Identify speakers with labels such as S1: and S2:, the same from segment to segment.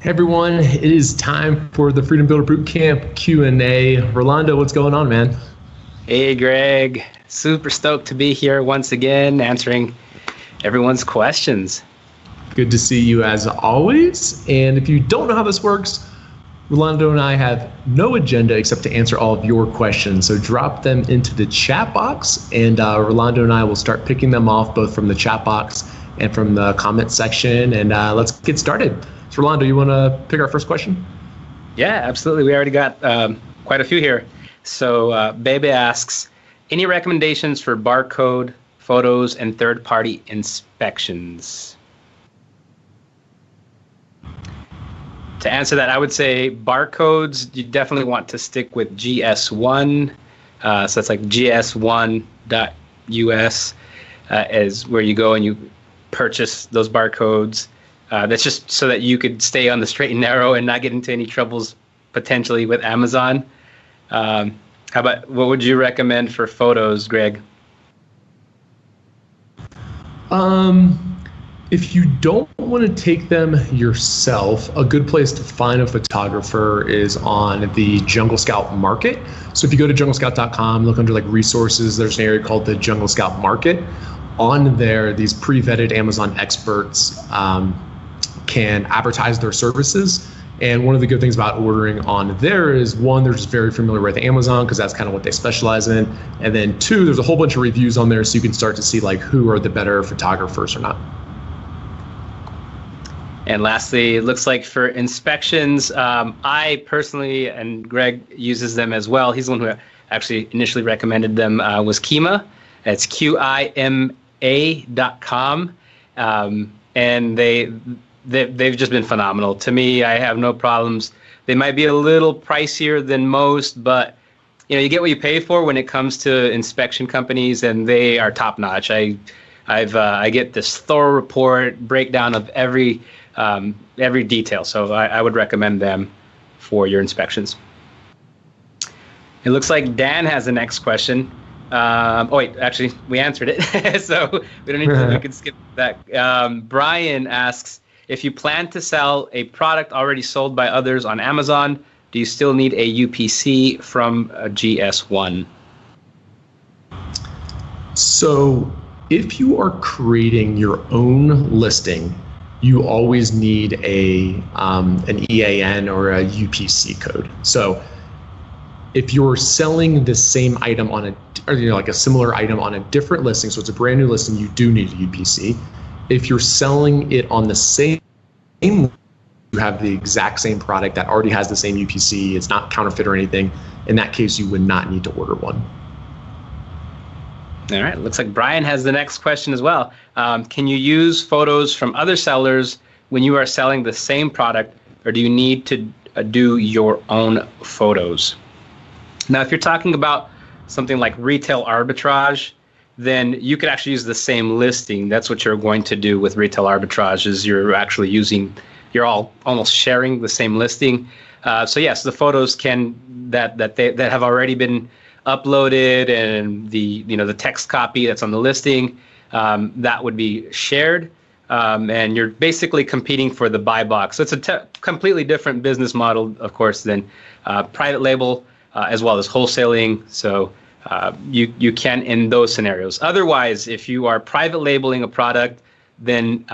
S1: Hey everyone, it is time for the Freedom Builder Bootcamp Q&A. Rolando, what's going on, man?
S2: Hey Greg, super stoked to be here once again answering everyone's questions.
S1: Good to see you as always. And if you don't know how this works, Rolando and I have no agenda except to answer all of your questions. So drop them into the chat box and Rolando and I will start picking them off both from the chat box and from the comment section. And let's get started. So Rolando, you want to pick our first question?
S2: Yeah, absolutely. We already got quite a few here. So Bebe asks, any recommendations for barcode, photos, and third-party inspections? To answer that, I would say barcodes, you definitely want to stick with GS1. So it's like gs1.us is where you go and you purchase those barcodes. That's just so that you could stay on the straight and narrow and not get into any troubles potentially with Amazon. How about, what would you recommend for photos, Greg?
S1: If you don't want to take them yourself, a good place to find a photographer is on the Jungle Scout Market. So if you go to junglescout.com, look under like resources, there's an area called the Jungle Scout Market. On there, these pre-vetted Amazon experts can advertise their services. And one of the good things about ordering on there is, one, they're just very familiar with Amazon because that's kind of what they specialize in. And then two, there's a whole bunch of reviews on there so you can start to see like who are the better photographers or not.
S2: And lastly, it looks like for inspections, I personally, and Greg uses them as well. He's the one who actually initially recommended them, was Kima. It's QIMA.com. And they've just been phenomenal. To me, I have no problems. They might be a little pricier than most, but you get what you pay for when it comes to inspection companies, and they are top notch. I get this thorough report breakdown of every detail, so I would recommend them for your inspections. It looks like Dan has the next question. Oh wait, actually we answered it, so we don't need to. We can skip that. Brian asks, if you plan to sell a product already sold by others on Amazon, do you still need a UPC from a GS1?
S1: So if you are creating your own listing, you always need an EAN or a UPC code. So if you're selling the same item on like a similar item on a different listing, so it's a brand new listing, you do need a UPC. If you're selling it on the same, you have the exact same product that already has the same UPC, it's not counterfeit or anything, in that case you would not need to order one.
S2: All right, looks like Brian has the next question as well. Can you use photos from other sellers when you are selling the same product, or do you need to do your own photos? Now, if you're talking about something like retail arbitrage, then you could actually use the same listing. That's what you're going to do with retail arbitrage, is you're actually you're all almost sharing the same listing. So yes, the photos that have already been uploaded and the text copy that's on the listing, that would be shared. And you're basically competing for the buy box. So it's a completely different business model, of course, than private label as well as wholesaling. So you can in those scenarios. Otherwise, if you are private labeling a product, then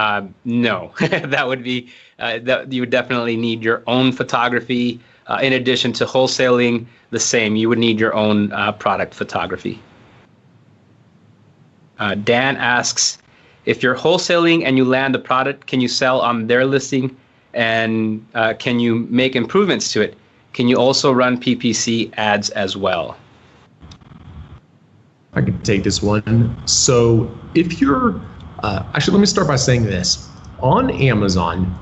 S2: no, that would be that you would definitely need your own photography. In addition to wholesaling, the same, you would need your own product photography. Dan asks, if you're wholesaling and you land a product, can you sell on their listing, and can you make improvements to it? Can you also run PPC ads as well?
S1: I can take this one. So if you're, actually let me start by saying this. On Amazon,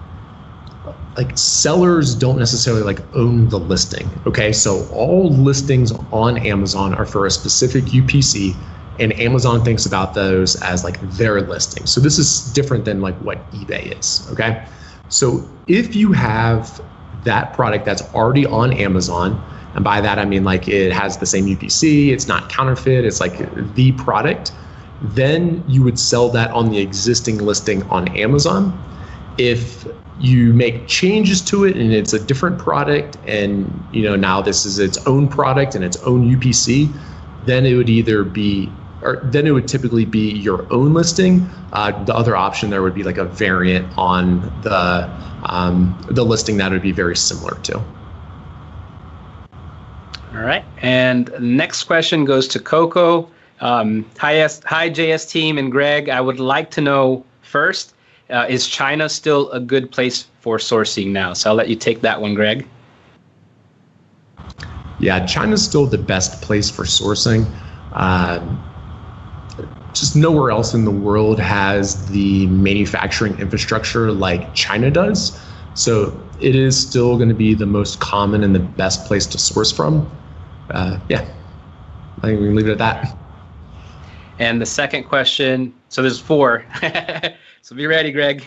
S1: like sellers don't necessarily like own the listing, okay? So all listings on Amazon are for a specific UPC, and Amazon thinks about those as like their listing. So this is different than like what eBay is, okay? So if you have that product that's already on Amazon, and by that I mean like it has the same UPC, it's not counterfeit, it's like the product, then you would sell that on the existing listing on Amazon. If you make changes to it and it's a different product, and now this is its own product and its own UPC, then it would then it would typically be your own listing. The other option there would be like a variant on the listing that would be very similar to.
S2: All right, and next question goes to Coco. Hi JS team and Greg. I would like to know first, is China still a good place for sourcing now? So I'll let you take that one, Greg.
S1: Yeah, China's still the best place for sourcing. Just nowhere else in the world has the manufacturing infrastructure like China does. So it is still going to be the most common and the best place to source from. Yeah, I think we can leave it at that.
S2: And the second question, so there's 4. So be ready, Greg.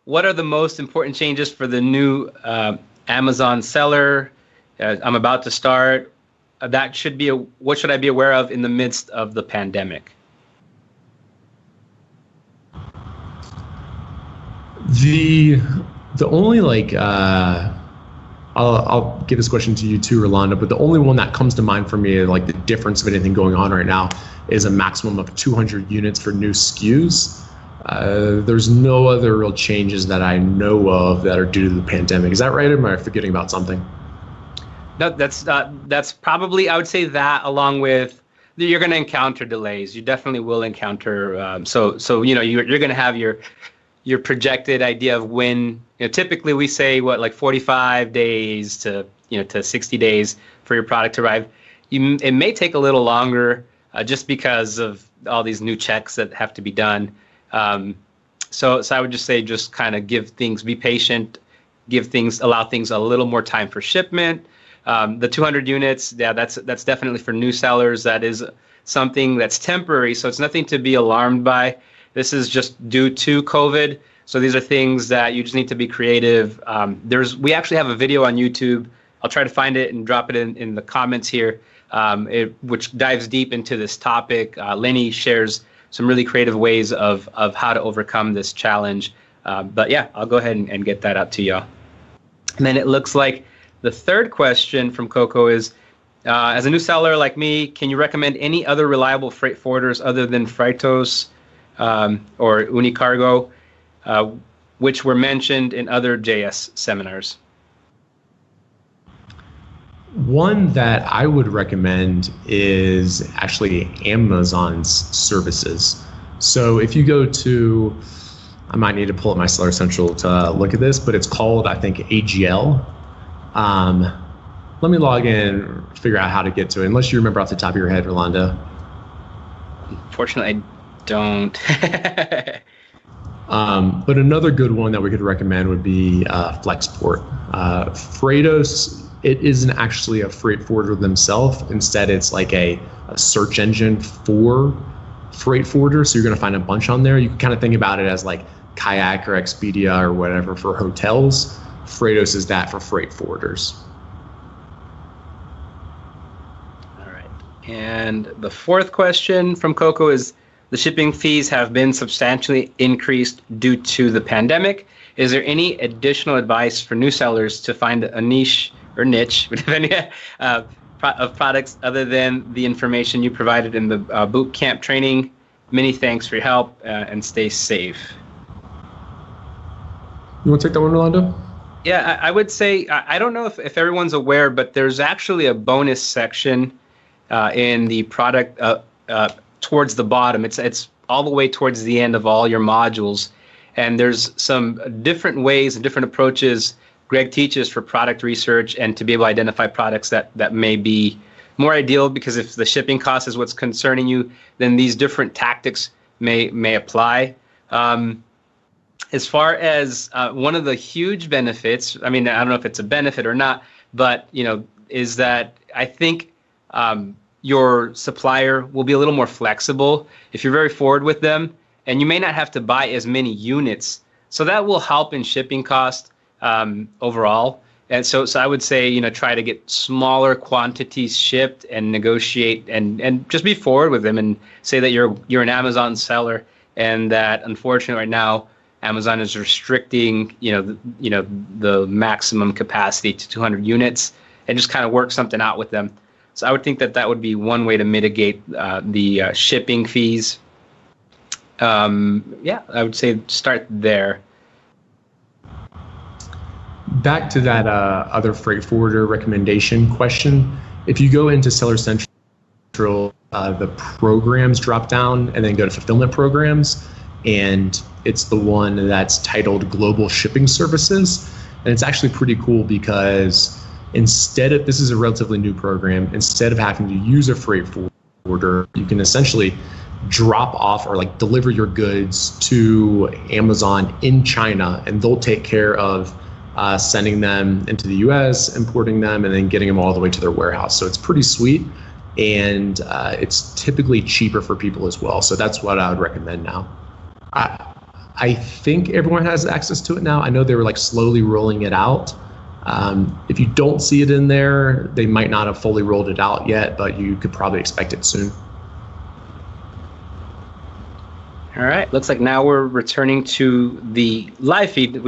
S2: What are the most important changes for the new Amazon seller? I'm about to start. What should I be aware of in the midst of the pandemic?
S1: The only I'll give this question to you too, Rolando, but the only one that comes to mind for me, like the difference of anything going on right now, is a maximum of 200 units for new SKUs. There's no other real changes that I know of that are due to the pandemic. Is that right, or am I forgetting about something?
S2: No, that's probably, I would say that, along with you're going to encounter delays. You definitely will encounter. So you're going to have your projected idea of when. Typically we say like 45 days to 60 days for your product to arrive. It may take a little longer just because of all these new checks that have to be done. So I would just say just kind of be patient, allow things a little more time for shipment. The 200 units, yeah, that's definitely for new sellers. That is something that's temporary, so it's nothing to be alarmed by. This is just due to COVID. So these are things that you just need to be creative. We actually have a video on YouTube. I'll try to find it and drop it in the comments here, which dives deep into this topic. Lenny shares some really creative ways of how to overcome this challenge. But yeah, I'll go ahead and get that out to y'all. And then it looks like the third question from Coco is, as a new seller like me, can you recommend any other reliable freight forwarders other than Freightos or Unicargo, which were mentioned in other JS seminars?
S1: One that I would recommend is actually Amazon's services. So if you go to, I might need to pull up my Seller Central to look at this, but it's called, I think, AGL. Let me log in and figure out how to get to it, unless you remember off the top of your head, Rolando.
S2: Unfortunately, I don't.
S1: But another good one that we could recommend would be Flexport. Freightos, it isn't actually a freight forwarder themselves. Instead, it's like a search engine for freight forwarders. So you're going to find a bunch on there. You can kind of think about it as like Kayak or Expedia or whatever for hotels. Freightos is that for freight forwarders.
S2: All right. And the fourth question from Coco is, the shipping fees have been substantially increased due to the pandemic. Is there any additional advice for new sellers to find a niche of products other than the information you provided in the boot camp training? Many thanks for your help and stay safe.
S1: You want to take that one, Rolando?
S2: Yeah, I would say, I don't know if everyone's aware, but there's actually a bonus section in the product towards the bottom. It's all the way towards the end of all your modules. And there's some different ways and different approaches Greg teaches for product research and to be able to identify products that may be more ideal, because if the shipping cost is what's concerning you, then these different tactics may apply. As far as one of the huge benefits, I mean, I don't know if it's a benefit or not, but is that I think your supplier will be a little more flexible if you're very forward with them, and you may not have to buy as many units. So that will help in shipping cost overall. And so I would say, try to get smaller quantities shipped and negotiate and just be forward with them and say that you're an Amazon seller, and that unfortunately right now Amazon is restricting, the maximum capacity to 200 units, and just kind of work something out with them. So I would think that would be one way to mitigate the shipping fees. I would say start there.
S1: Back to that other freight forwarder recommendation question. If you go into Seller Central, the programs drop down and then go to fulfillment programs, and it's the one that's titled Global Shipping Services. And it's actually pretty cool because this is a relatively new program, instead of having to use a freight forwarder, you can essentially drop off or like deliver your goods to Amazon in China, and they'll take care of sending them into the US, importing them, and then getting them all the way to their warehouse. So it's pretty sweet, and it's typically cheaper for people as well. So that's what I would recommend now. I think everyone has access to it now. I know they were like slowly rolling it out. If you don't see it in there, they might not have fully rolled it out yet, but you could probably expect it soon.
S2: All right. Looks like now we're returning to the live feed. What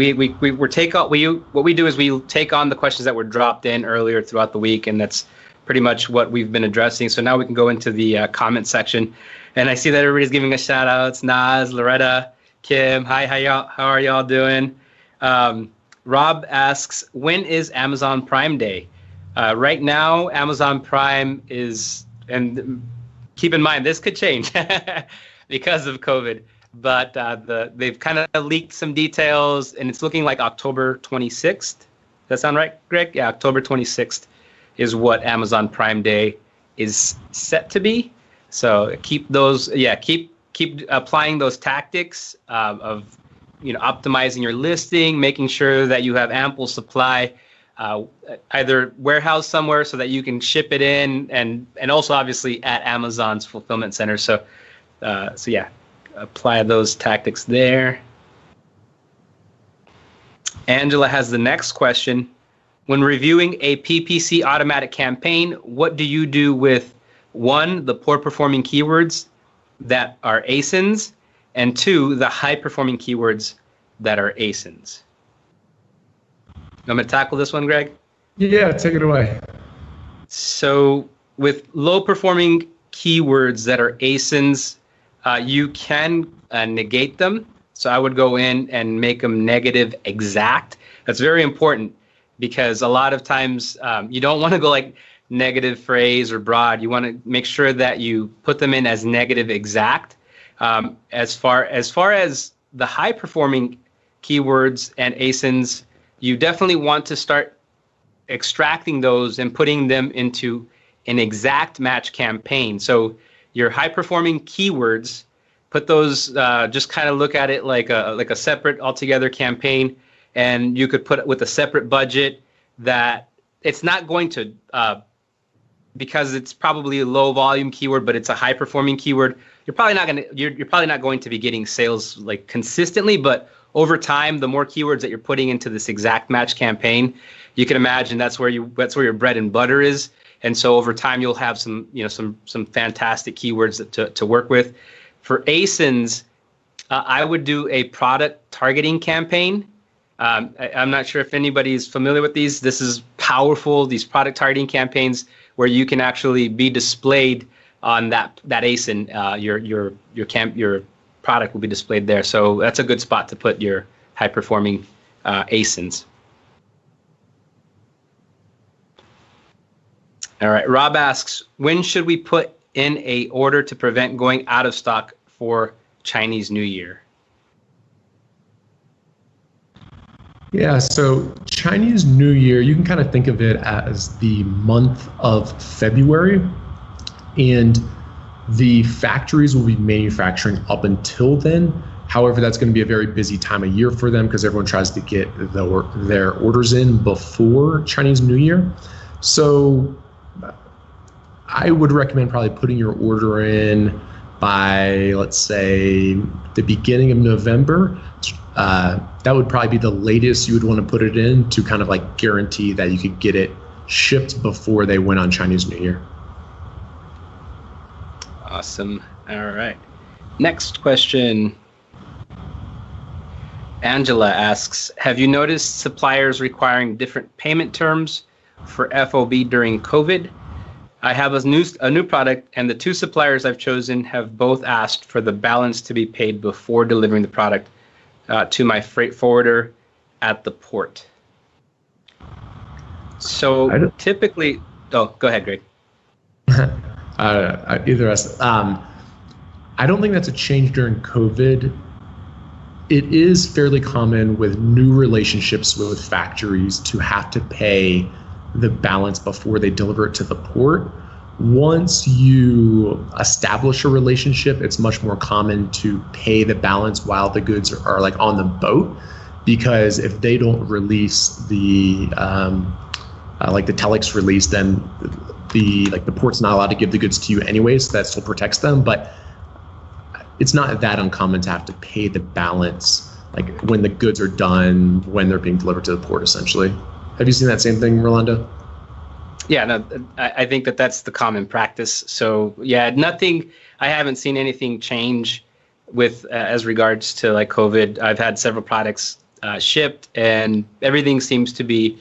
S2: we do is we take on the questions that were dropped in earlier throughout the week, and that's pretty much what we've been addressing. So now we can go into the comment section, and I see that everybody's giving us shout outs. Naz, Loretta, Kim, hi, how are y'all doing? Rob asks, when is Amazon Prime Day? Right now, Amazon Prime is, and keep in mind this could change because of COVID, but they've kind of leaked some details, and it's looking like October 26th. Does that sound right, Greg? Yeah, October 26th is what Amazon Prime Day is set to be. So keep applying those tactics of optimizing your listing, making sure that you have ample supply, either warehouse somewhere so that you can ship it in, and also obviously at Amazon's fulfillment center. So apply those tactics there. Angela has the next question. When reviewing a PPC automatic campaign, what do you do with 1, the poor performing keywords that are ASINs, and 2, the high performing keywords that are ASINs? You want me to tackle this one, Greg?
S1: Yeah, take it away.
S2: So with low performing keywords that are ASINs, you can negate them. So I would go in and make them negative exact. That's very important, because a lot of times you don't want to go like negative phrase or broad. You want to make sure that you put them in as negative exact. As far as the high performing keywords and ASINs, you definitely want to start extracting those and putting them into an exact match campaign. So your high performing keywords, put those, just kind of look at it like a separate altogether campaign, and you could put it with a separate budget that it's not going to, because it's probably a low volume keyword, but it's a high performing keyword. You're probably not going to be getting sales like consistently, but over time, the more keywords that you're putting into this exact match campaign, you can imagine that's where your bread and butter is. And so over time, you'll have some fantastic keywords to work with. For ASINs, I would do a product targeting campaign. I'm not sure if anybody's familiar with these. This is powerful, these product targeting campaigns where you can actually be displayed on that ASIN. Your product will be displayed there. So that's a good spot to put your high performing ASINs. All right, Rob asks, when should we put in a order to prevent going out of stock for Chinese New Year?
S1: Yeah, so Chinese New Year, you can kind of think of it as the month of February, and the factories will be manufacturing up until then. However, that's going to be a very busy time of year for them because everyone tries to get their orders in before Chinese New Year. So I would recommend probably putting your order in by, let's say, the beginning of November. That would probably be the latest you would want to put it in to kind of like guarantee that you could get it shipped before they went on Chinese New Year.
S2: Awesome. All right. Next question. Angela asks, have you noticed suppliers requiring different payment terms for FOB during COVID? I have a new product, and the two suppliers I've chosen have both asked for the balance to be paid before delivering the product to my freight forwarder at the port. So typically, oh, go ahead, Greg.
S1: Either us. I don't think that's a change during COVID. It is fairly common with new relationships with factories to have to pay the balance before they deliver it to the port. Once you establish a relationship, it's much more common to pay the balance while the goods are like on the boat, because if they don't release the like the telex release, then the port's not allowed to give the goods to you anyways. So that still protects them, but it's not that uncommon to have to pay the balance like when the goods are done, when they're being delivered to the port, essentially. Have you seen that same thing, Rolando?
S2: Yeah, no, I think that's the common practice. So yeah, I haven't seen anything change with as regards to like COVID. I've had several products shipped, and everything seems to be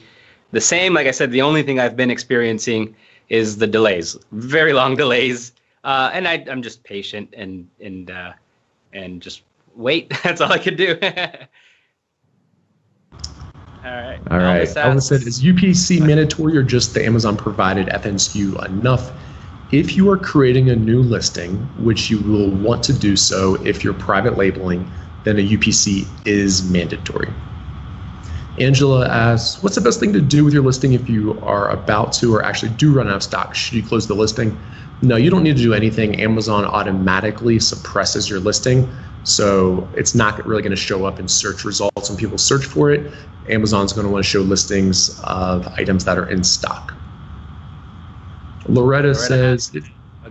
S2: the same. Like I said, the only thing I've been experiencing is the delays, very long delays. And I'm just patient and just wait. That's all I could do. All right.
S1: Elvis said, is UPC mandatory or just the Amazon provided FNSKU enough? If you are creating a new listing, which you will want to do so if you're private labeling, then a UPC is mandatory. Angela asks, what's the best thing to do with your listing if you are about to or actually do run out of stock? Should you close the listing? No, you don't need to do anything. Amazon automatically suppresses your listing, so it's not really going to show up in search results when people search for it. Amazon's going to want to show listings of items that are in stock. Loretta says,
S2: go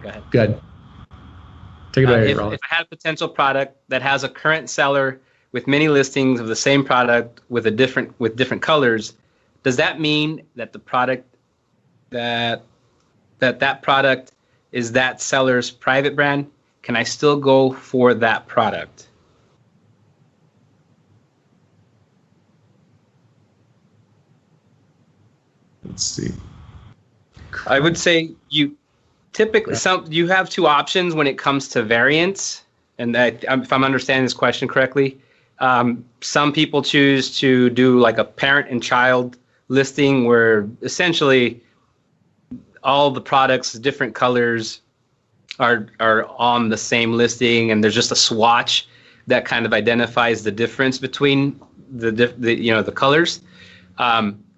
S2: ahead.
S1: Good. Take it away, Rollins.
S2: If I had a potential product that has a current seller with many listings of the same product with different colors, does that mean that the product that product is that seller's private brand? Can I still go for that product?
S1: Let's see.
S2: I would say you typically you have two options when it comes to variants, and if I'm understanding this question correctly, some people choose to do like a parent and child listing where essentially all the products, different colors, are on the same listing, and there's just a swatch that kind of identifies the difference between the colors.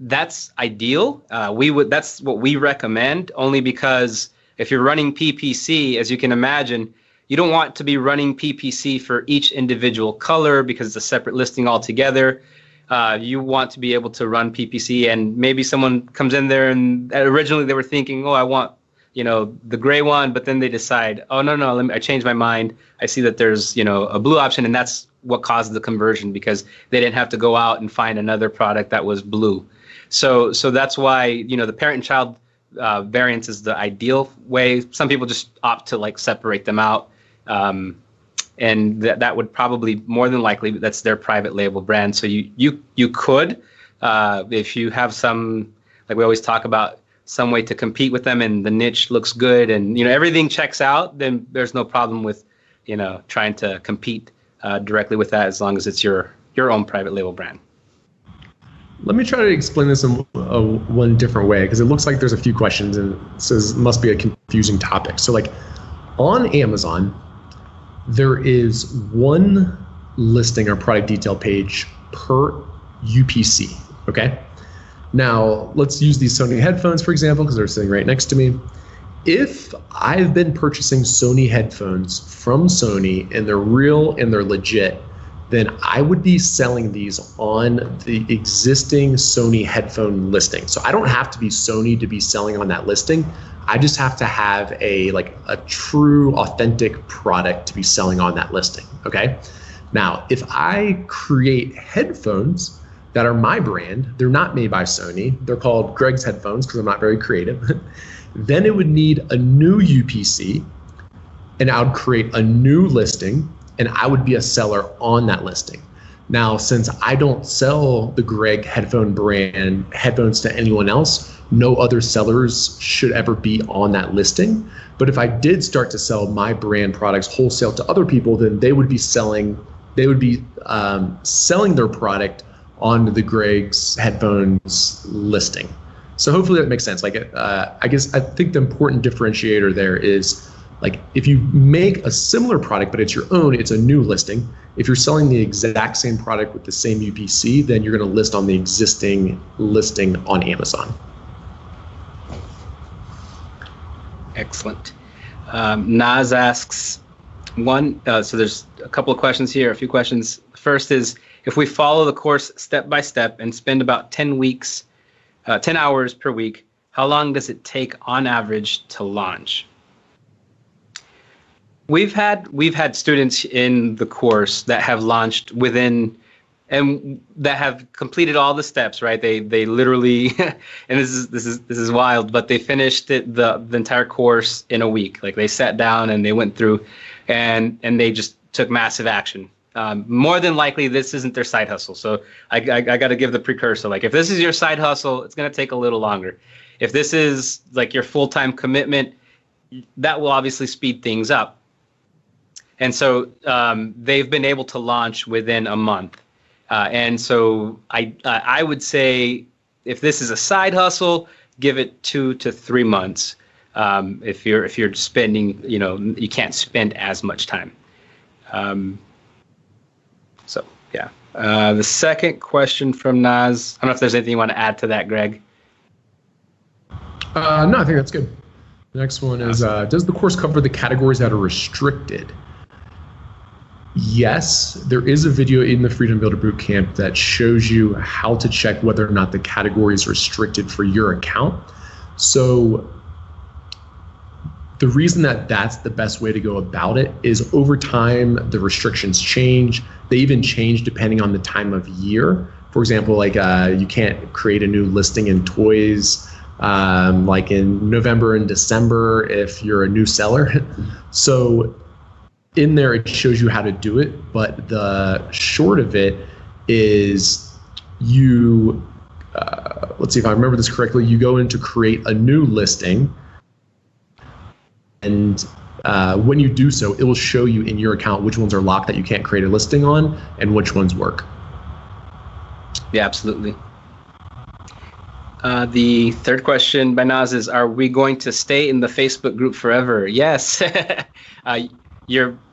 S2: That's ideal. That's what we recommend, only because if you're running PPC, as you can imagine, you don't want to be running PPC for each individual color because it's a separate listing altogether. You want to be able to run PPC, and maybe someone comes in there and originally they were thinking, oh, I want the gray one, but then they decide, oh, no, I changed my mind. I see that there's a blue option, and that's what caused the conversion because they didn't have to go out and find another product that was blue. So that's why the parent and child variants is the ideal way. Some people just opt to like separate them out, and that would probably more than likely that's their private label brand. So you could, if you have some, like we always talk about, some way to compete with them and the niche looks good and everything checks out, then there's no problem with trying to compete directly with that as long as it's your own private label brand.
S1: Let me try to explain this in one different way, because it looks like there's a few questions and it says it must be a confusing topic. So like on Amazon, there is one listing or product detail page per UPC, okay? Now, let's use these Sony headphones, for example, because they're sitting right next to me. If I've been purchasing Sony headphones from Sony and they're real and they're legit, then I would be selling these on the existing Sony headphone listing. So I don't have to be Sony to be selling on that listing. I just have to have a true, authentic product to be selling on that listing, okay? Now, if I create headphones that are my brand, they're not made by Sony, they're called Greg's headphones because I'm not very creative, then it would need a new UPC, and I would create a new listing, and I would be a seller on that listing. Now, since I don't sell the Greg headphone brand headphones to anyone else, no other sellers should ever be on that listing. But if I did start to sell my brand products wholesale to other people, then they would be selling their product on the Greg's headphones listing. So hopefully that makes sense. Like, I think the important differentiator there is, like, if you make a similar product, but it's your own, it's a new listing. If you're selling the exact same product with the same UPC, then you're going to list on the existing listing on Amazon.
S2: Excellent. Naz asks so there's a couple of questions here, a few questions. First is, if we follow the course step by step and spend about 10 hours per week, how long does it take on average to launch? We've had students in the course that have launched within, and that have completed all the steps, right? They literally, and this is wild, but they finished the entire course in a week. Like, they sat down and they went through, and they just took massive action. More than likely, this isn't their side hustle. So I got to give the precursor. Like, if this is your side hustle, it's going to take a little longer. If this is like your full-time commitment, that will obviously speed things up. And so they've been able to launch within a month. And so I would say, if this is a side hustle, give it 2 to 3 months. If you're spending, you can't spend as much time. So yeah. The second question from Naz. I don't know if there's anything you want to add to that, Greg.
S1: No, I think that's good. The next one is, does the course cover the categories that are restricted? Yes, there is a video in the Freedom Builder Bootcamp that shows you how to check whether or not the category is restricted for your account. So the reason that that's the best way to go about it is, over time, the restrictions change. They even change depending on the time of year. For example, like, you can't create a new listing in toys like in November and December if you're a new seller. So in there, it shows you how to do it, but the short of it is, you, let's see if I remember this correctly, you go in to create a new listing, and when you do so, it will show you in your account which ones are locked that you can't create a listing on and which ones work.
S2: Yeah, absolutely. The third question by Naz is, are we going to stay in the Facebook group forever? Yes.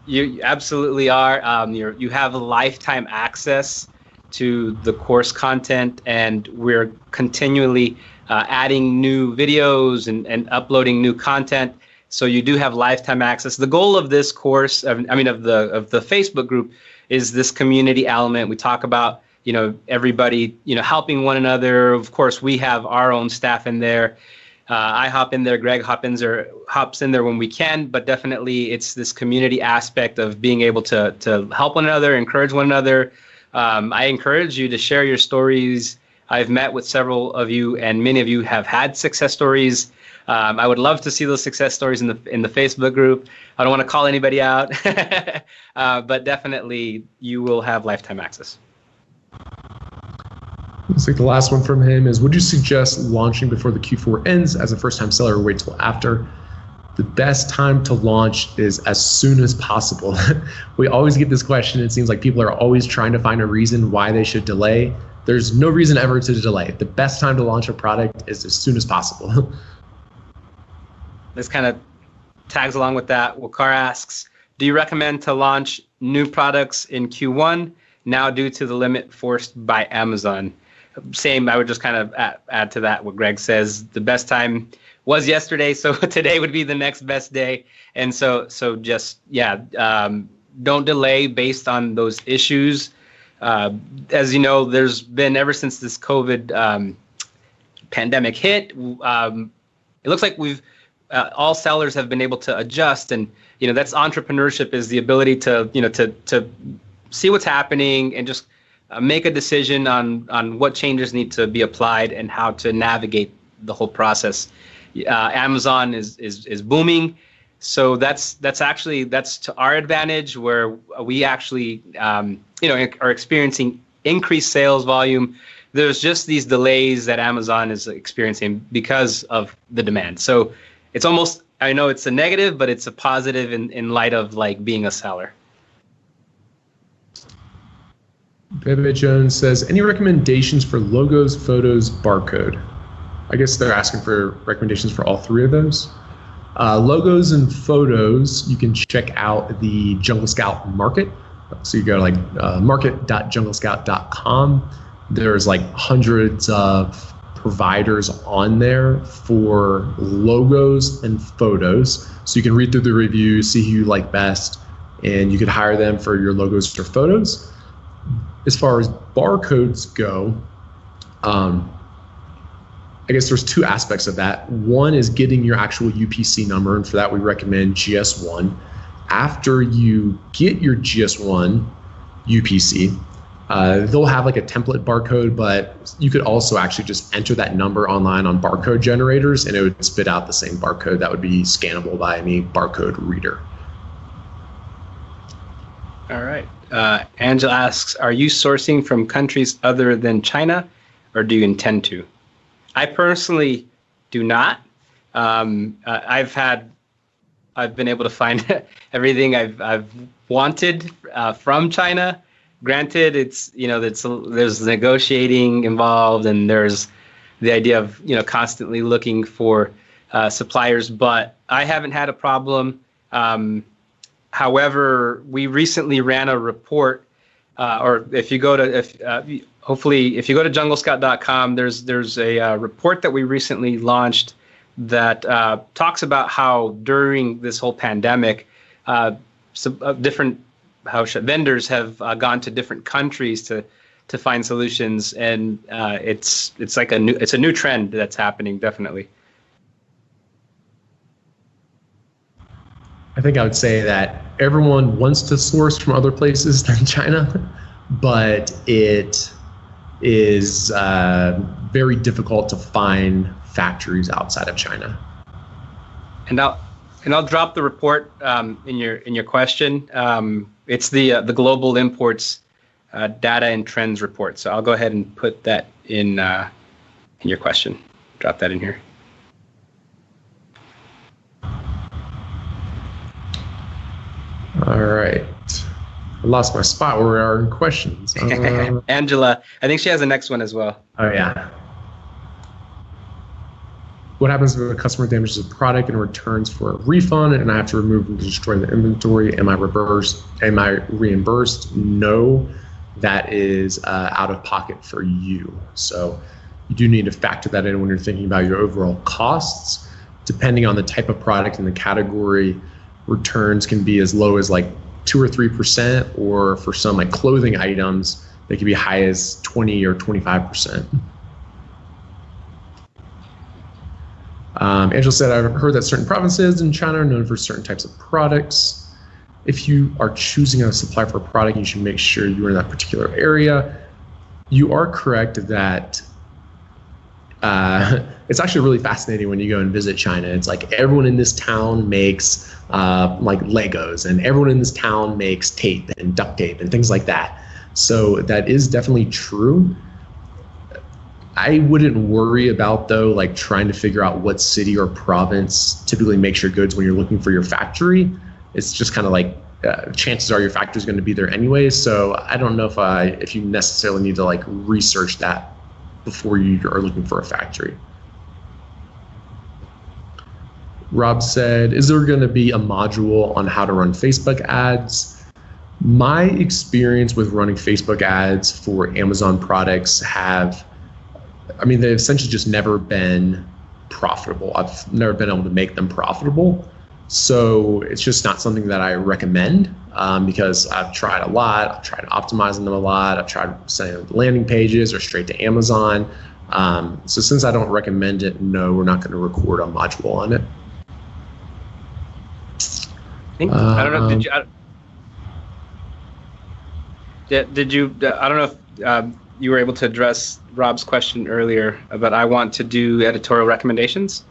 S2: You absolutely are. You have lifetime access to the course content, and we're continually adding new videos and uploading new content. So you do have lifetime access. The goal of this course, of the Facebook group, is this community element. We talk about, everybody, helping one another. Of course, we have our own staff in there. I hop in there, Greg hops in there when we can, but definitely it's this community aspect of being able to help one another, encourage one another. I encourage you to share your stories. I've met with several of you, and many of you have had success stories. I would love to see those success stories in the Facebook group. I don't want to call anybody out, but definitely you will have lifetime access.
S1: Looks like the last one from him is, would you suggest launching before the Q4 ends as a first-time seller, or wait till after? The best time to launch is as soon as possible. We always get this question. It seems like people are always trying to find a reason why they should delay. There's no reason ever to delay. The best time to launch a product is as soon as possible.
S2: This kind of tags along with that. Wakar asks, do you recommend to launch new products in Q1 now due to the limit forced by Amazon? Same, I would just kind of add to that what Greg says. The best time was yesterday, so today would be the next best day. And so just, don't delay based on those issues. As you know, there's been, ever since this COVID pandemic hit, it looks like all sellers have been able to adjust, and that's entrepreneurship, is the ability to to see what's happening and just make a decision on what changes need to be applied and how to navigate the whole process. Amazon is booming, so that's to our advantage, where we actually are experiencing increased sales volume. There's just these delays that Amazon is experiencing because of the demand. So it's almost, I know it's a negative, but it's a positive in light of like being a seller.
S1: Bebe Jones says, any recommendations for logos, photos, barcode? I guess they're asking for recommendations for all three of those. Logos and photos, you can check out the Jungle Scout Market. So you go to like market.junglescout.com. There's like hundreds of providers on there for logos and photos. So you can read through the reviews, see who you like best, and you could hire them for your logos or photos. As far as barcodes go, I guess there's two aspects of that. One is getting your actual UPC number, and for that we recommend GS1. After you get your GS1 UPC, they'll have like a template barcode, but you could also actually just enter that number online on barcode generators, and it would spit out the same barcode that would be scannable by any barcode reader.
S2: All right. Angela asks, are you sourcing from countries other than China, or do you intend to? I personally do not. I've been able to find everything I've wanted from China. Granted, there's negotiating involved, and there's the idea of constantly looking for suppliers, but I haven't had a problem. However, we recently ran a report, or if you go to junglescout.com, there's a report that we recently launched that talks about how during this whole pandemic, different vendors have gone to different countries to find solutions, and it's a new trend that's happening, definitely.
S1: I think I would say that everyone wants to source from other places than China, but it is very difficult to find factories outside of China.
S2: And I'll drop the report in your question. It's the Global Imports Data and Trends report. So I'll go ahead and put that in your question. Drop that in here.
S1: All right. I lost my spot where we are in questions.
S2: Angela, I think she has the next one as well.
S1: Oh, yeah. What happens if a customer damages a product and returns for a refund, and I have to remove and destroy the inventory? Am I reimbursed? No, that is out of pocket for you. So you do need to factor that in when you're thinking about your overall costs. Depending on the type of product and the category, returns can be as low as like 2 or 3%, or for some like clothing items, they can be high as 20 or 25%. Angela said, I've heard that certain provinces in China are known for certain types of products. If you are choosing a supplier for a product, you should make sure you're in that particular area. You are correct that it's actually really fascinating when you go and visit China. It's like everyone in this town makes like Legos, and everyone in this town makes tape and duct tape and things like that. So that is definitely true. I wouldn't worry about, though, like trying to figure out what city or province typically makes your goods when you're looking for your factory. It's just kind of like chances are your factory is going to be there anyway. So I don't know if you necessarily need to like research that before you are looking for a factory. Rob said, is there going to be a module on how to run Facebook ads? My experience with running Facebook ads for Amazon products they've essentially just never been profitable. I've never been able to make them profitable. So it's just not something that I recommend because I've tried a lot. I've tried optimizing them a lot. I've tried sending them landing pages or straight to Amazon. So since I don't recommend it, no, we're not going to record a module on it.
S2: I don't know. Did you? I don't know if you were able to address Rob's question earlier, but I want to do editorial recommendations.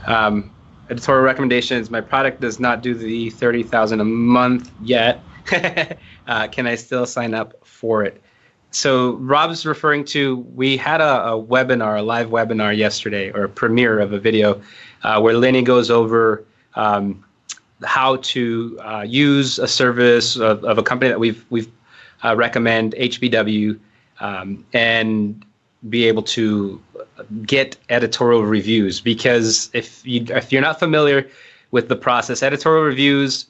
S2: Editorial recommendations. My product does not do the 30,000 a month yet, Can I still sign up for it? So Rob's referring to, we had a webinar, a live webinar yesterday, or a premiere of a video where Lenny goes over how to use a service of a company that we've recommend, HBW, and be able to get editorial reviews. Because if you're not familiar with the process, editorial reviews,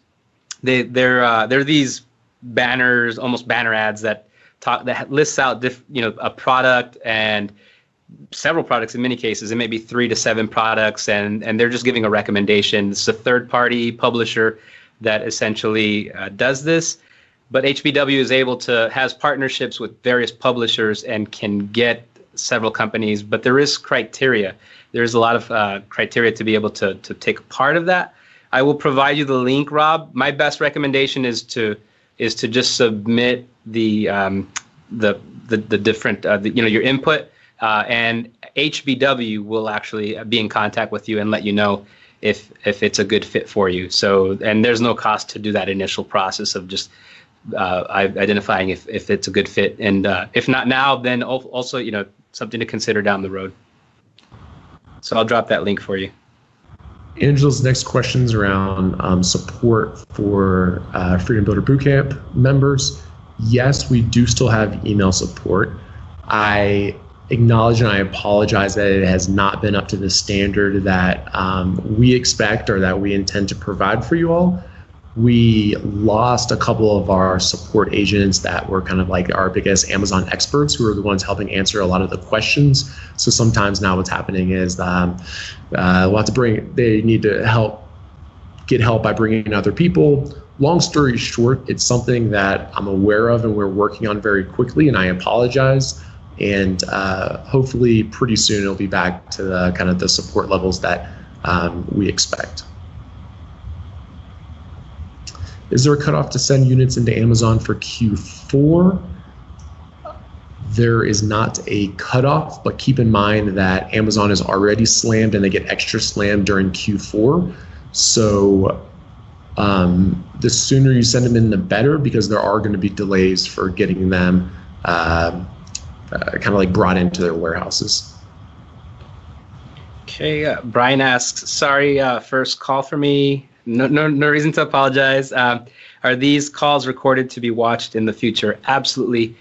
S2: they're these banners, almost banner ads that lists out a product and several products. In many cases, it may be 3 to 7 products, and they're just giving a recommendation. It's a third-party publisher that essentially does this, but HBW has partnerships with various publishers and can get several companies. But there is criteria. There's a lot of criteria to be able to take part of that. I will provide you the link, Rob. My best recommendation is to just submit the different your input, and HBW will actually be in contact with you and let you know if it's a good fit for you. So, and there's no cost to do that initial process of just identifying if it's a good fit, and if not now, then also something to consider down the road. So I'll drop that link for you.
S1: Angela's next question's around support for Freedom Builder Bootcamp members. Yes, we do still have email support. I acknowledge and I apologize that it has not been up to the standard that we expect or that we intend to provide for you all. We lost a couple of our support agents that were kind of like our biggest Amazon experts, who are the ones helping answer a lot of the questions. So sometimes now what's happening is we'll have to they need to get help by bringing in other people. Long story short, it's something that I'm aware of and we're working on very quickly, and I apologize. And hopefully pretty soon it'll be back to the kind of the support levels that we expect. Is there a cutoff to send units into Amazon for Q4? There is not a cutoff, but keep in mind that Amazon is already slammed and they get extra slammed during Q4. So the sooner you send them in, the better, because there are going to be delays for getting them kind of like brought into their warehouses.
S2: Okay, Brian asks, sorry, first call for me. No reason to apologize. Are these calls recorded to be watched in the future? Absolutely.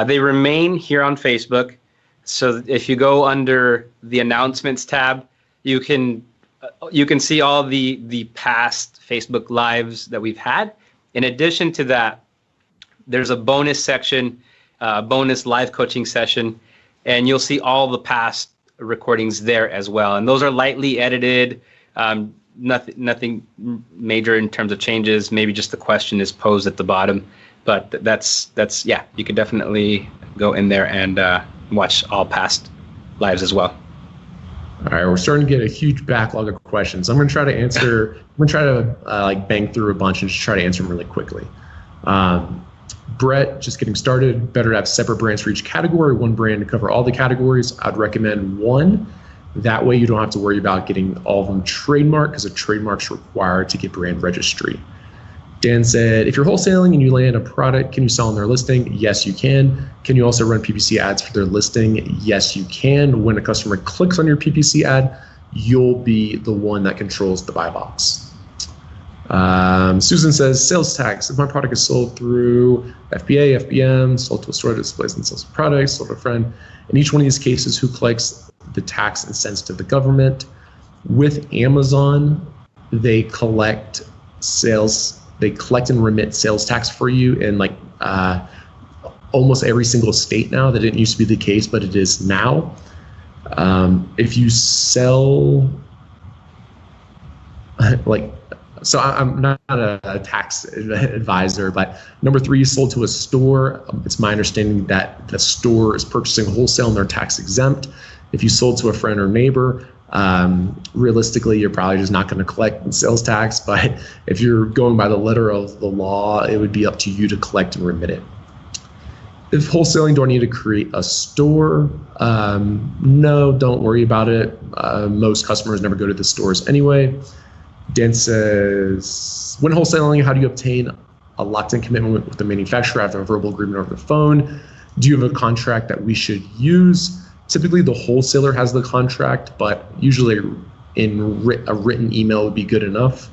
S2: They remain here on Facebook. So if you go under the announcements tab, you can see all the past Facebook Lives that we've had. In addition to that, there's a bonus section, bonus live coaching session, and you'll see all the past recordings there as well. And those are lightly edited. Nothing major in terms of changes. Maybe just the question is posed at the bottom, but that's yeah. You could definitely go in there and watch all past lives as well.
S1: All right, we're starting to get a huge backlog of questions. I'm going to try to answer. I'm going to try to like bang through a bunch and just try to answer them really quickly. Brett, just getting started. Better to have separate brands for each category. One brand to cover all the categories. I'd recommend one. That way you don't have to worry about getting all of them trademarked, because a trademark's required to get brand registry. Dan said, if you're wholesaling and you land a product, can you sell on their listing? Yes, you can. Can you also run PPC ads for their listing? Yes, you can. When a customer clicks on your PPC ad, you'll be the one that controls the buy box. Susan says, sales tax. If my product is sold through FBA, FBM, sold to a store that displays and sells products, sold to a friend, in each one of these cases, who collects the tax and sends to the government? With Amazon, they collect and remit sales tax for you in like almost every single state now. That didn't used to be the case, but it is now. If you sell so I'm not a tax advisor, but number 3, you sold to a store. It's my understanding that the store is purchasing wholesale and they're tax exempt. If you sold to a friend or neighbor, realistically, you're probably just not going to collect sales tax. But if you're going by the letter of the law, it would be up to you to collect and remit it. If wholesaling, do I need to create a store? No, don't worry about it. Most customers never go to the stores anyway. Dan says, when wholesaling, how do you obtain a locked-in commitment with the manufacturer, have a verbal agreement over the phone? Do you have a contract that we should use? Typically, the wholesaler has the contract, but usually a written email would be good enough.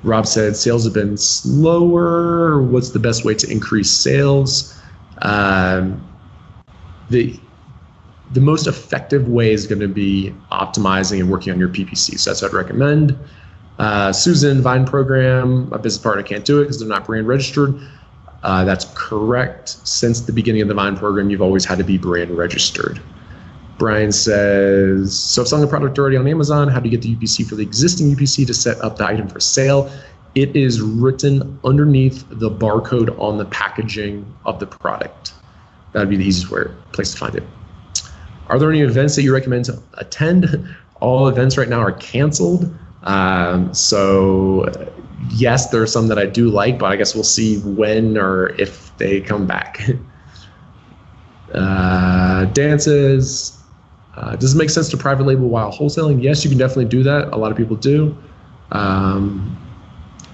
S1: Rob said sales have been slower. What's the best way to increase sales? The most effective way is going to be optimizing and working on your PPC. So that's what I'd recommend. Susan, Vine program, my business partner can't do it because they're not brand registered. That's correct. Since the beginning of the Vine program, you've always had to be brand registered. Brian says, so if selling a product already on Amazon, how do you get the UPC for the existing UPC to set up the item for sale? It is written underneath the barcode on the packaging of the product. That would be the easiest place to find it. Are there any events that you recommend to attend? All events right now are canceled. So yes, there are some that I do like, but I guess we'll see when or if they come back. Dan says, does it make sense to private label while wholesaling? Yes, you can definitely do that. A lot of people do.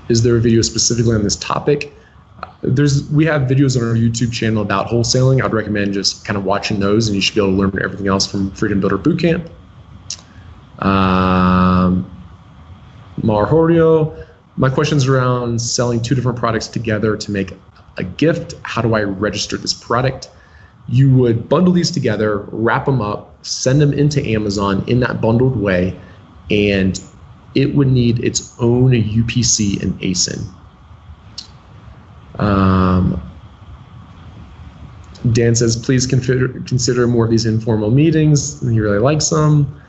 S1: Is there a video specifically on this topic? We have videos on our YouTube channel about wholesaling. I'd recommend just kind of watching those, and you should be able to learn everything else from Freedom Builder Bootcamp. Marjorio, my question's around selling 2 different products together to make a gift. How do I register this product? You would bundle these together, wrap them up, send them into Amazon in that bundled way, and it would need its own UPC and ASIN. Dan says, please consider more of these informal meetings. He really likes them.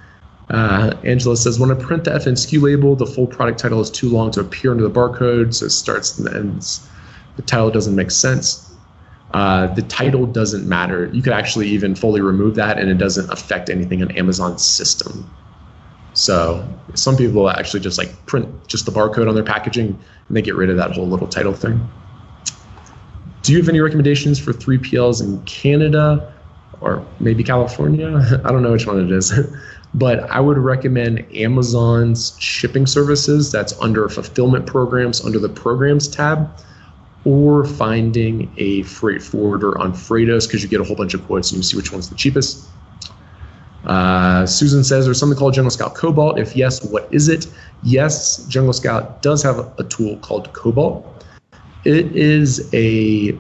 S1: Angela says, when I print the FNSKU label, the full product title is too long to appear under the barcode, so it starts and ends. The title doesn't make sense. The title doesn't matter. You could actually even fully remove that, and it doesn't affect anything on Amazon's system. So some people actually just like print just the barcode on their packaging, and they get rid of that whole little title thing. Do you have any recommendations for 3PLs in Canada or maybe California? I don't know which one it is. But I would recommend Amazon's shipping services. That's under fulfillment programs, under the programs tab, or finding a freight forwarder on Freightos, because you get a whole bunch of quotes and you see which one's the cheapest. Susan says, there's something called Jungle Scout Cobalt. If yes, what is it? Yes, Jungle Scout does have a tool called Cobalt. It is a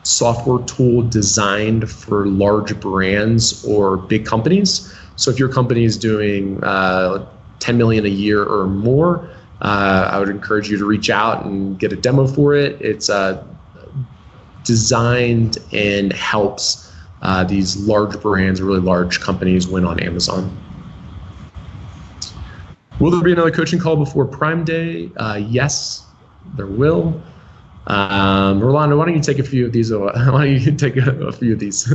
S1: software tool designed for large brands or big companies. So if your company is doing 10 million a year or more, I would encourage you to reach out and get a demo for it. It's designed and helps these large brands, really large companies win on Amazon. Will there be another coaching call before Prime Day? Yes, there will. Rolando, why don't you take a few of these? Why don't you take a few of these?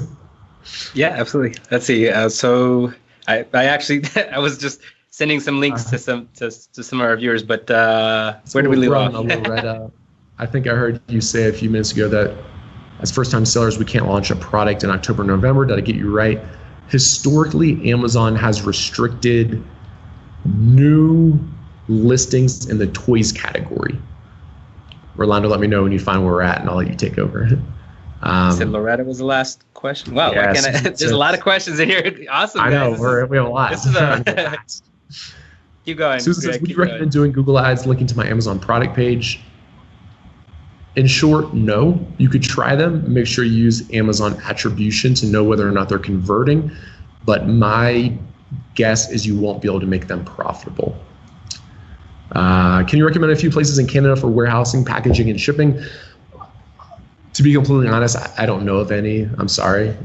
S2: Yeah, absolutely. Let's see. So I actually I was just sending some links to some of our viewers, but where do we leave off?
S1: I think I heard you say a few minutes ago that as first-time sellers, we can't launch a product in October, November. Did I get you right? Historically, Amazon has restricted new listings in the toys category. Rolando, let me know when you find where we're at, and I'll let you take over.
S2: You said Loretta was the last question. Wow, yeah, there's a lot of questions in here. Awesome.
S1: I know, we have a lot.
S2: This is keep going.
S1: Susan says, would you recommend doing Google Ads linking to my Amazon product page? In short, no. You could try them. Make sure you use Amazon attribution to know whether or not they're converting. But my guess is you won't be able to make them profitable. Can you recommend a few places in Canada for warehousing, packaging, and shipping? To be completely honest, I don't know of any. I'm sorry.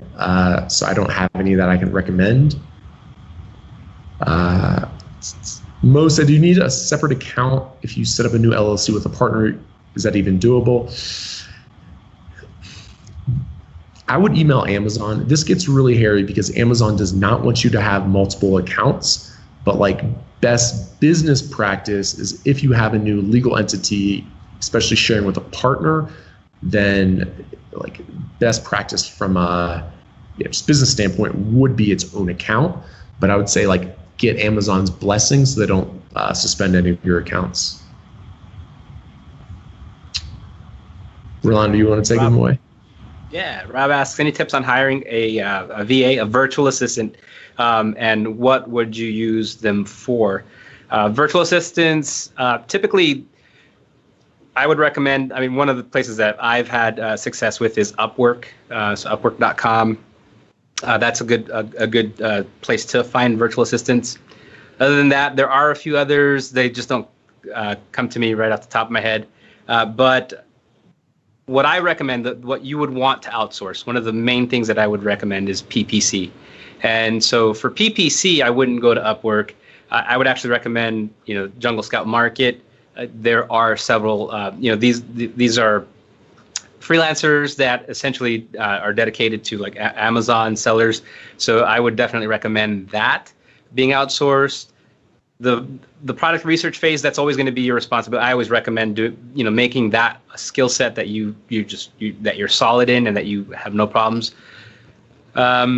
S1: So I don't have any that I can recommend. Mo said, do you need a separate account if you set up a new LLC with a partner? Is that even doable? I would email Amazon. This gets really hairy because Amazon does not want you to have multiple accounts, but like best business practice is if you have a new legal entity, especially sharing with a partner, then like best practice from a business standpoint would be its own account. But I would say like get Amazon's blessing so they don't suspend any of your accounts. Rolando, you want to take them away?
S2: Yeah, Rob asks, any tips on hiring a VA, a virtual assistant, and what would you use them for? Virtual assistants, typically, I would recommend, I mean, one of the places that I've had success with is Upwork, so Upwork.com. That's a good place to find virtual assistants. Other than that, there are a few others. They just don't come to me right off the top of my head. But what I recommend, what you would want to outsource, one of the main things that I would recommend is PPC. And so for PPC, I wouldn't go to Upwork. I would actually recommend, Jungle Scout Market. There are several, these are freelancers that essentially are dedicated to like Amazon sellers. So I would definitely recommend that being outsourced. The product research phase, that's always going to be your responsibility. I always recommend making that a skill set that that you're solid in and that you have no problems. What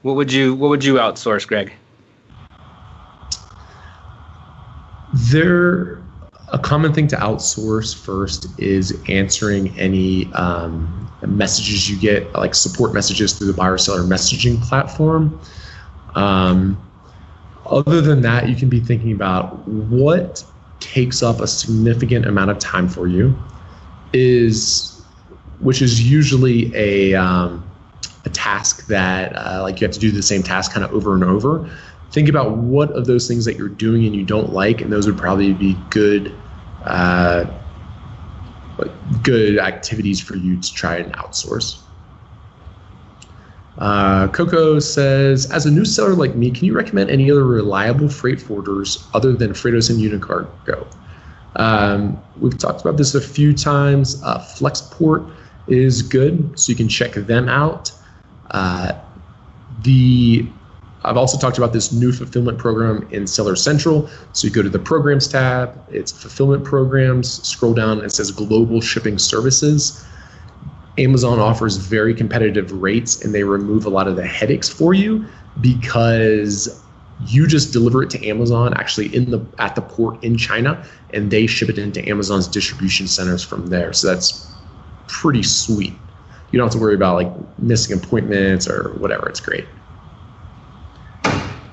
S2: would you outsource, Greg?
S1: A common thing to outsource first is answering any messages you get, like support messages through the buyer seller messaging platform. Other than that, you can be thinking about what takes up a significant amount of time for you, which is usually a task that like you have to do the same task kind of over and over. Think about what of those things that you're doing and you don't like, and those would probably be good activities for you to try and outsource. Coco says, as a new seller like me, can you recommend any other reliable freight forwarders other than Freightos and Unicargo? We've talked about this a few times. Flexport is good, so you can check them out. I've also talked about this new fulfillment program in Seller Central. So you go to the Programs tab, it's Fulfillment Programs, scroll down, and it says Global Shipping Services. Amazon offers very competitive rates, and they remove a lot of the headaches for you because you just deliver it to Amazon actually at the port in China, and they ship it into Amazon's distribution centers from there. So that's pretty sweet. You don't have to worry about like missing appointments or whatever. It's great.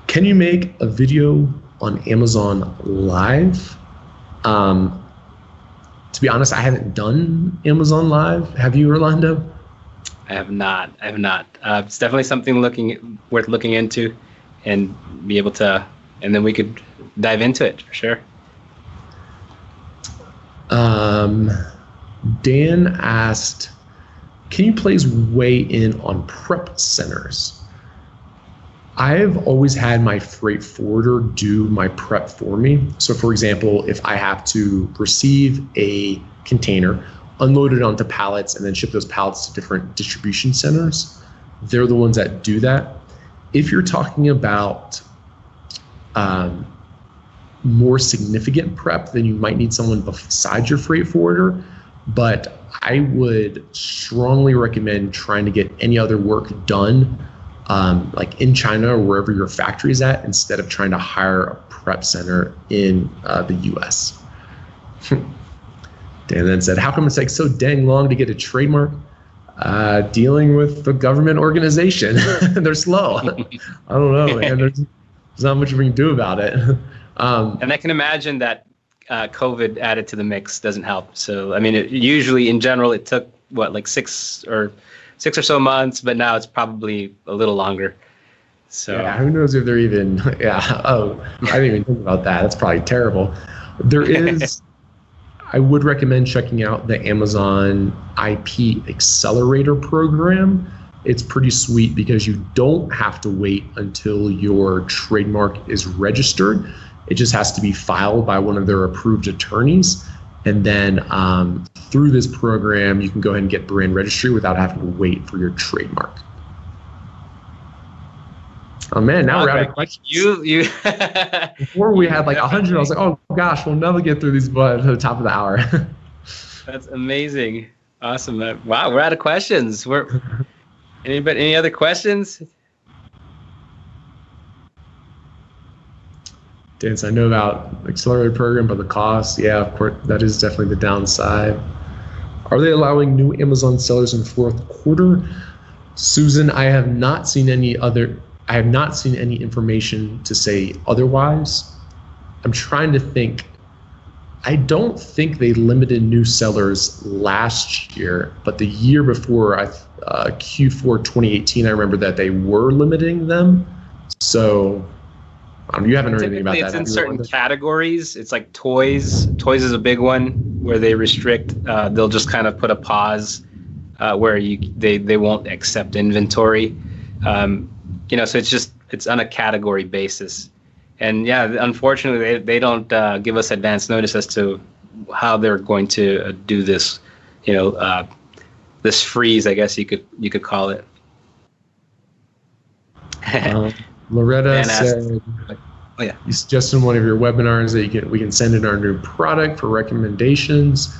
S1: Can you make a video on Amazon Live? To be honest, I haven't done Amazon Live. Have you, Rolando?
S2: I have not. It's definitely something worth looking into, and be able to, and then we could dive into it for sure.
S1: Dan asked, can you please weigh in on prep centers? I've always had my freight forwarder do my prep for me. So for example, if I have to receive a container, unload it onto pallets, and then ship those pallets to different distribution centers, they're the ones that do that. If you're talking about more significant prep, then you might need someone besides your freight forwarder. But I would strongly recommend trying to get any other work done like in China or wherever your factory is at, instead of trying to hire a prep center in the US. Dan then said, how come it's like so dang long to get a trademark? Dealing with the government organization. They're slow. I don't know, man. There's not much we can do about it.
S2: And I can imagine that COVID added to the mix doesn't help. So, I mean, usually in general, it took like six or so months, but now it's probably a little longer. So
S1: yeah, who knows if they're even, I didn't even think about that. That's probably terrible. There is, I would recommend checking out the Amazon IP Accelerator program. It's pretty sweet because you don't have to wait until your trademark is registered. It just has to be filed by one of their approved attorneys. And then through this program, you can go ahead and get brand registry without having to wait for your trademark. Oh man, now we're out of questions.
S2: You
S1: Before we had like 100, I was like, oh gosh, we'll never get through these by the top of the hour.
S2: That's amazing. Awesome. Wow, we're out of questions. Any other questions?
S1: Dance, I know about accelerated program, but the cost, yeah, of course, that is definitely the downside. Are they allowing new Amazon sellers in fourth quarter? Susan, I have not seen any information to say otherwise. I'm trying to think. I don't think they limited new sellers last year, but the year before, Q4 2018, I remember that they were limiting them. So you haven't heard anything about that.
S2: It's in certain categories. It's like toys. Toys is a big one where they restrict. They'll just kind of put a pause where they won't accept inventory. So it's on a category basis. And yeah, unfortunately, they don't give us advance notice as to how they're going to do this. This freeze, I guess you could call it.
S1: Loretta said, "Oh yeah, you suggested in one of your webinars that we can send in our new product for recommendations."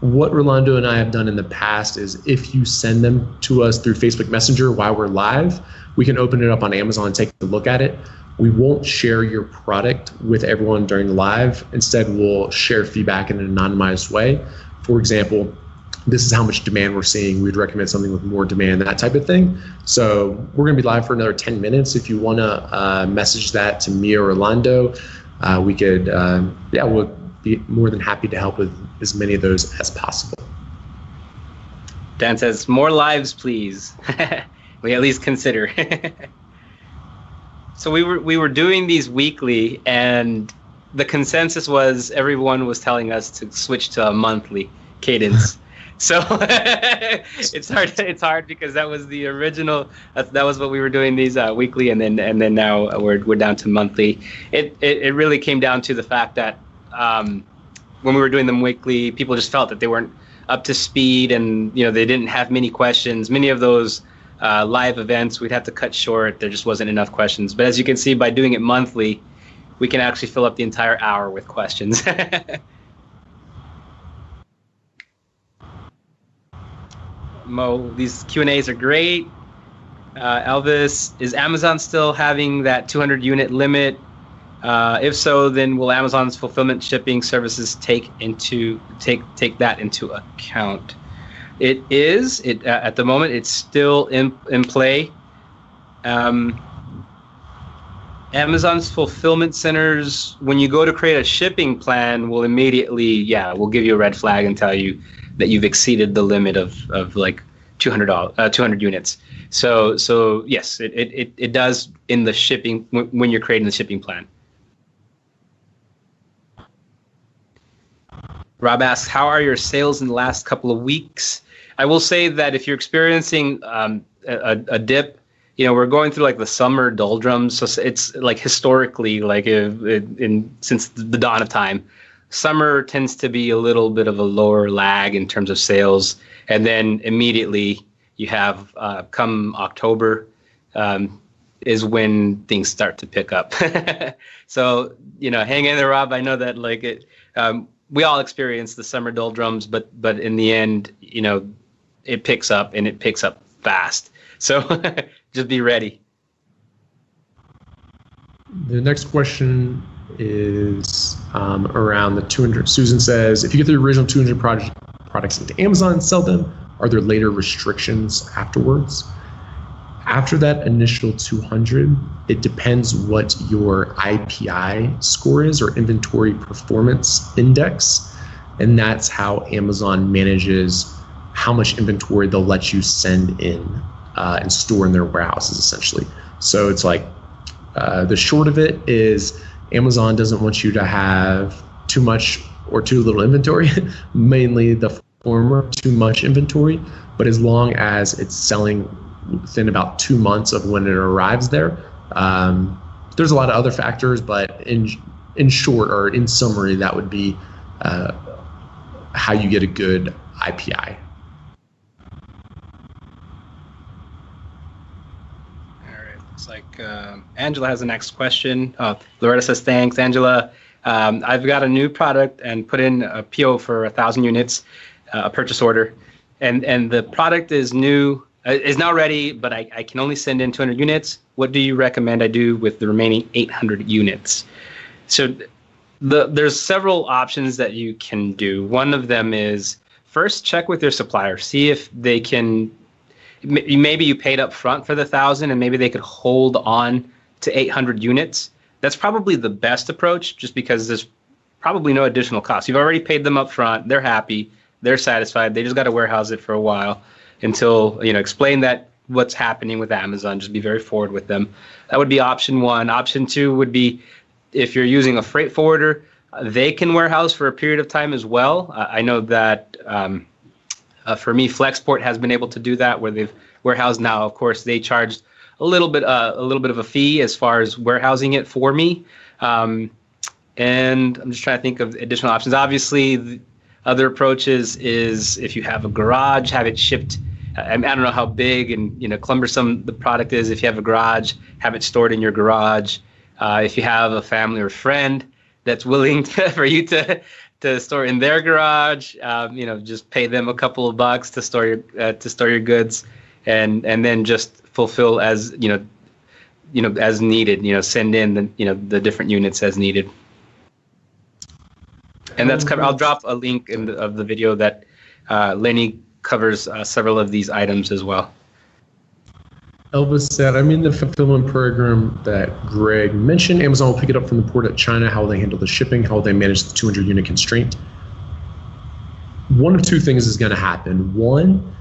S1: What Rolando and I have done in the past is if you send them to us through Facebook Messenger while we're live, we can open it up on Amazon and take a look at it. We won't share your product with everyone during the live. Instead, we'll share feedback in an anonymized way. For example, this is how much demand we're seeing. We'd recommend something with more demand, that type of thing. So we're going to be live for another 10 minutes. If you want to message that to me or Rolando, we could, we'll be more than happy to help with as many of those as possible.
S2: Dan says, more lives, please. We at least consider. So we were doing these weekly, and the consensus was everyone was telling us to switch to a monthly cadence. So it's hard because that was the original. That was what we were doing these weekly, and then now we're down to monthly. It really came down to the fact that when we were doing them weekly, people just felt that they weren't up to speed, and they didn't have many questions. Many of those live events we'd have to cut short. There just wasn't enough questions. But as you can see, by doing it monthly, we can actually fill up the entire hour with questions. Mo, these Q&As are great. Elvis, is Amazon still having that 200 unit limit? If so, then will Amazon's fulfillment shipping services take that into account? It is. At the moment, it's still in play. Amazon's fulfillment centers, when you go to create a shipping plan, will immediately, will give you a red flag and tell you that you've exceeded the limit of like 200 units. So yes, it does in the shipping when you're creating the shipping plan. Rob asks, how are your sales in the last couple of weeks? I will say that if you're experiencing a dip, we're going through like the summer doldrums. So it's like historically, like since the dawn of time, summer tends to be a little bit of a lower lag in terms of sales. And then immediately you have come October is when things start to pick up. So, hang in there, Rob. I know that we all experience the summer doldrums, but in the end, it picks up, and it picks up fast. So just be ready.
S1: The next question is around the 200. Susan says, if you get the original 200 products into Amazon and sell them, are there later restrictions afterwards? After that initial 200, it depends what your IPI score is, or inventory performance index, and that's how Amazon manages how much inventory they'll let you send in and store in their warehouses, essentially. So it's like the short of it is Amazon doesn't want you to have too much or too little inventory, mainly the former, too much inventory, but as long as it's selling within about 2 months of when it arrives there. There's a lot of other factors, but in short, or in summary, that would be how you get a good IPI.
S2: All right, looks like Angela has the next question. Loretta says, thanks, Angela. I've got a new product and put in a PO for 1,000 units, a purchase order, and the product is new. Is now ready, but I can only send in 200 units. What do you recommend I do with the remaining 800 units? So There's several options that you can do. One of them is first check with your supplier, see if they can. Maybe you paid up front for the 1,000, and maybe they could hold on to 800 units. That's probably the best approach, just because there's probably no additional cost. You've already paid them up front. They're happy. They're satisfied. They just got to warehouse it for a while until, explain that what's happening with Amazon. Just be very forward with them. That would be option one. Option two would be if you're using a freight forwarder, they can warehouse for a period of time as well. I know that for me, Flexport has been able to do that, where they've warehoused now. Of course, they charged a little bit of a fee as far as warehousing it for me. And I'm just trying to think of additional options. Obviously, the other approaches is if you have a garage, have it shipped. I don't know how big and cumbersome the product is. If you have a garage, have it stored in your garage. If you have a family or friend that's willing for you to store in their garage, just pay them a couple of bucks to store your goods, and then just fulfill as as needed. Send in the different units as needed. And that's covered. I'll drop a link of the video that Lenny covers several of these items as well.
S1: Elvis said, I'm in the fulfillment program that Greg mentioned. Amazon will pick it up from the port at China. How will they handle the shipping? How will they manage the 200 unit constraint? One of two things is going to happen. One,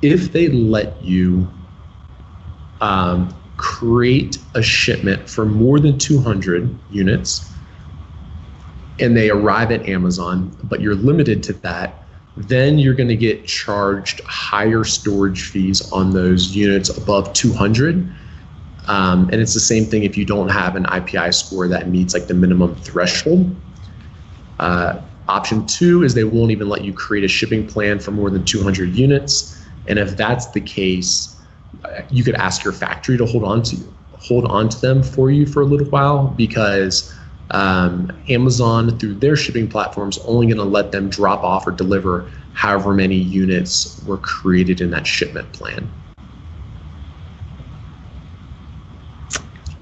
S1: if they let you create a shipment for more than 200 units and they arrive at Amazon, but you're limited to that, then you're going to get charged higher storage fees on those units above 200. And it's the same thing if you don't have an IPI score that meets like the minimum threshold. Option two is they won't even let you create a shipping plan for more than 200 units. And if that's the case, you could ask your factory to hold on to them for you for a little while, because Amazon, through their shipping platforms, only going to let them drop off or deliver however many units were created in that shipment plan.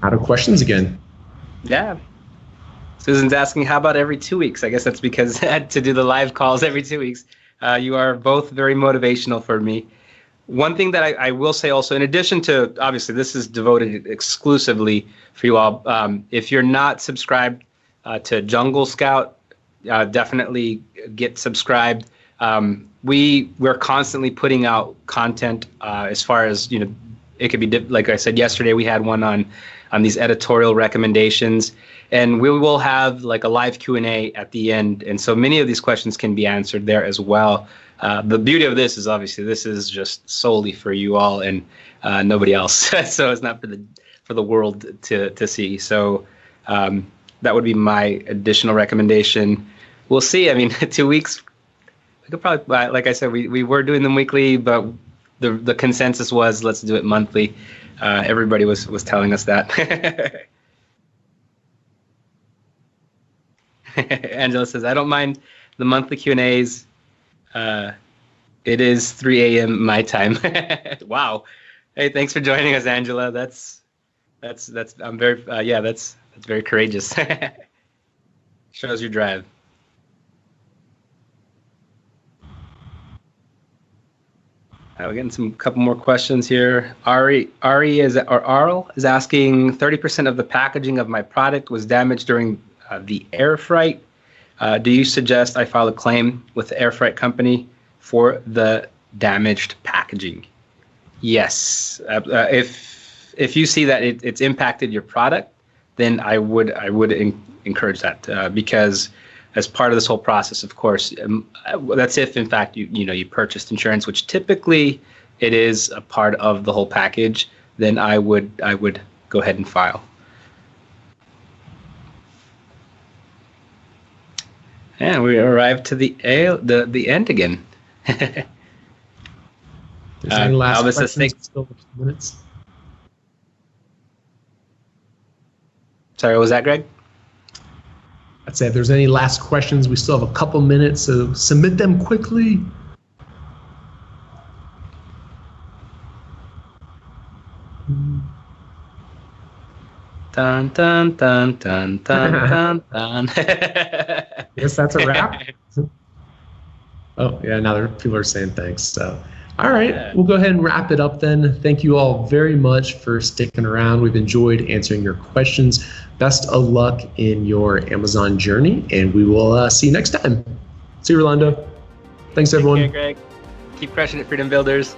S1: Out of questions again.
S2: Yeah. Susan's asking, how about every 2 weeks? I guess that's because I had to do the live calls every 2 weeks. You are both very motivational for me. One thing that I will say also, in addition to, obviously, this is devoted exclusively for you all. If you're not subscribed to Jungle Scout, definitely get subscribed. We're constantly putting out content as far as, it could be, like I said yesterday, we had one on these editorial recommendations, and we will have like a live Q&A at the end. And so many of these questions can be answered there as well. The beauty of this is obviously this is just solely for you all and nobody else. So it's not for the world to see. So that would be my additional recommendation. We'll see. I mean, 2 weeks, we could probably, like I said, we were doing them weekly, but the consensus was let's do it monthly. Everybody was telling us that. Angela says, I don't mind the monthly Q&As. It is 3 a.m. my time. Wow. Hey, thanks for joining us, Angela. That's I'm very that's very courageous. Shows your drive. We're getting some couple more questions here. Arl is asking, 30% of the packaging of my product was damaged during the air freight. Do you suggest I file a claim with the air freight company for the damaged packaging? Yes. If you see that it's impacted your product, then I would encourage that because as part of this whole process, of course, that's if in fact you purchased insurance, which typically it is a part of the whole package. Then I would go ahead and file. And we arrived to the end again.
S1: Any last questions? Still 2 minutes.
S2: Sorry, what was that, Greg?
S1: I'd say if there's any last questions, we still have a couple minutes, so submit them quickly.
S2: Dun dun dun dun dun dun dun.
S1: Guess that's a wrap. Oh yeah, now people are saying thanks. So, all right, we'll go ahead and wrap it up then. Thank you all very much for sticking around. We've enjoyed answering your questions. Best of luck in your Amazon journey, and we will see you next time. See you, Rolando. Thanks, everyone.
S2: Take care, Greg. Keep crushing it, Freedom Builders.